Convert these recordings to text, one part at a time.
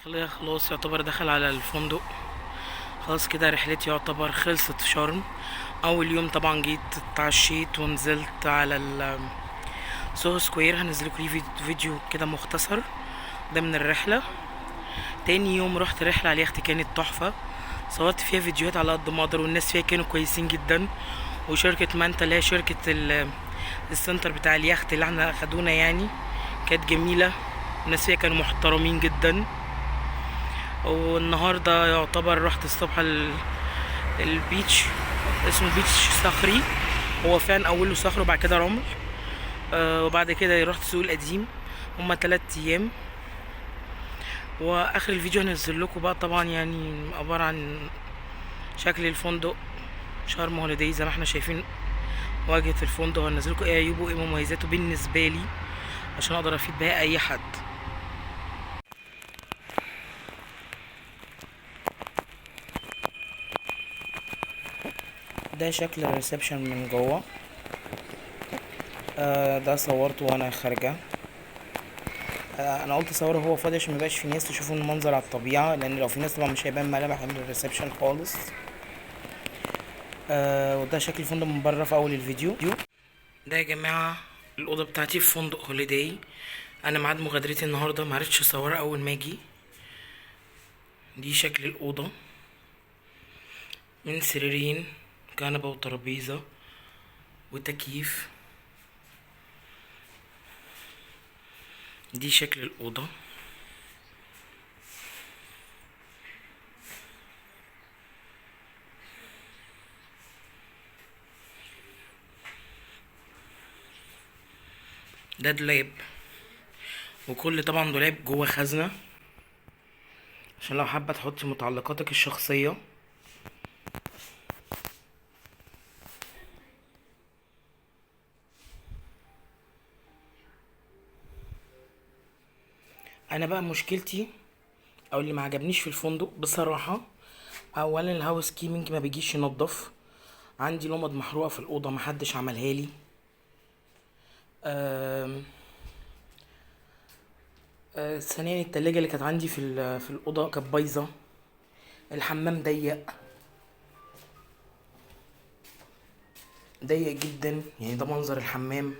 خلاص يعتبر دخل على الفندق. خلاص كده رحلتي يعتبر خلصت في شرم. اول يوم طبعا جيت اتعشيت ونزلت على سوهو سكوير. هنزلكوا ليه فيديو كده مختصر ده من الرحلة. تاني يوم رحت رحلة على اليخت، كانت تحفة، صورت فيها فيديوهات على قد ما اقدر، والناس فيها كانوا كويسين جدا. وشركة مانتا اللي هي شركة السنتر بتاع اليخت اللي احنا خدونا يعني كانت جميلة، الناس فيها كانوا محترمين جدا. والنهاردة يعتبر رحت الصبح البيتش، اسمه بيتش صخري، هو فعلا اوله صخر وبعد كده رمل. وبعد كده رحت السوق القديم. هما 3 ايام. واخر الفيديو هنزل لكم بقى طبعا يعني عبارة عن شكل الفندق شرم هوليداي زي ما احنا شايفين واجهة الفندق. هنزل لكم ايه عيوبه وايه مميزاته بالنسبة لي عشان اقدر افيد بيها اي حد. ده شكل الريسبشن من جوه. ده صورته وانا خارجه. انا قلت اصوره هو فاضي عشان ميبقاش في ناس تشوفوا المنظر على الطبيعه، لان لو في ناس طبعا مش هيبان ملامح الريسبشن خالص. وده شكل الفندق من بره في اول الفيديو. ده يا جماعه الاوضه بتاعتي في فندق هوليداي. انا ميعاد مغادرتي النهارده معرفتش اصورها اول ما اجي. دي شكل الاوضه من سريرين، كنبه وترابيزه وتكييف. دي شكل الأوضة. ده دولاب، وكل طبعا دولاب جوه خزنة عشان لو حابة تحطي متعلقاتك الشخصية. انا بقى مشكلتي او اللي ما عجبنيش في الفندق بصراحة، اولا الهاوس كيمنج ما بيجيش ينظف. عندي لمض محروقة في الأوضة محدش عملها لي. ثانيا التلاجة اللي كانت عندي في الأوضة كانت بايظة. الحمام ضيق جدا، يعني ده منظر الحمام.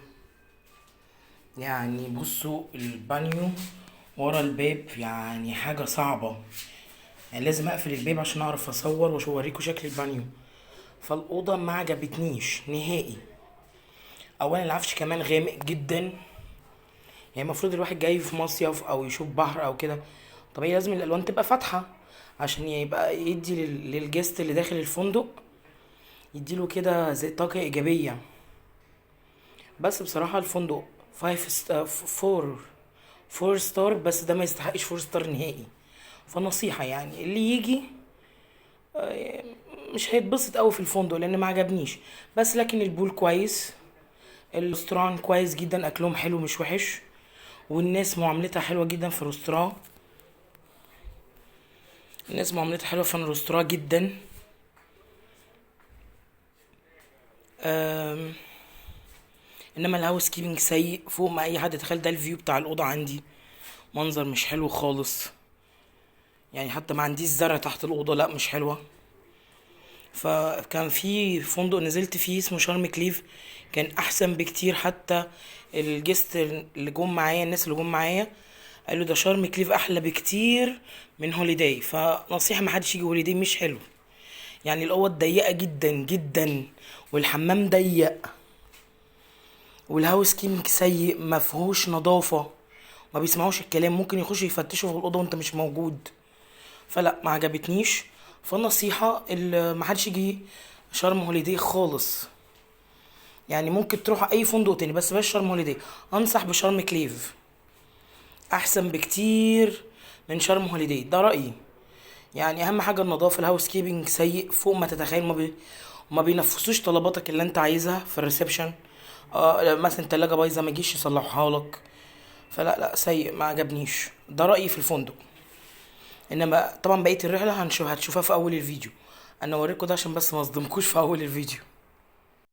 يعني بصوا البانيو ورا الباب، يعني حاجة صعبة، يعني لازم اقفل الباب عشان اعرف اصور واوريكم شكل البانيو. فالأوضة ما عجبتنيش نهائي. اولا العفش كمان غامق جدا، يعني المفروض الواحد جاي في مصيف او يشوف بحر او كده طبيعي لازم الالوان تبقى فاتحة عشان يبقى يدي للجست اللي داخل الفندق يديله كده زي طاقة ايجابية. بس بصراحة الفندق 4 ستار، بس ده ما يستحقش 4 ستار نهائي. فنصيحة يعني اللي يجي مش هيتبسط قوي في الفندق لان ما عجبنيش. بس لكن البول كويس، الريستوران كويس جدا، اكلهم حلو مش وحش، والناس معاملتها حلوة جدا في الريستوران. الناس معاملتها حلوة في الريستوران جدا. انما الهاوس كيبنج سيء فوق ما اي حد. تخيل ده الفيو بتاع الاوضه عندي، منظر مش حلو خالص، يعني حتى ما عنديش زرع تحت الاوضه، لا مش حلوه. فكان في فندق نزلت فيه اسمه شارم كليف، كان احسن بكتير. حتى الجست اللي جم معايا، الناس اللي جم معايا قالوا ده شارم كليف احلى بكتير من هوليداي. فنصيحه ما حدش يجي هوليداي، مش حلو. يعني الاوض ضيقه جدا جدا، والحمام ضيق، والهاوس كيمنج سيء، مفهوش نظافه، ما بيسمعوش الكلام، ممكن يخشوا يفتشوا في الاوضه وانت مش موجود. فلا ما عجبتنيش. فالنصيحه اللي ما حدش يجي شرم هوليداي خالص. يعني ممكن تروح اي فندق تاني بس بلاش شرم هوليداي. انصح بشرم كليف، احسن بكتير من شرم هوليداي، ده رايي. يعني اهم حاجه النظافه. الهاوس كيبنج سيء فوق ما تتخيل، ما بينفذوش طلباتك اللي انت عايزها في الريسبشن. مثلا تلاجة بايظه ما يجيش يصلحوها لك. فلا لا سيء، ما عجبنيش، ده رأيي في الفندق. انما طبعا بقية الرحلة هتشوفها في اول الفيديو. انا اوريكم ده عشان بس ما اصدمكوش في اول الفيديو.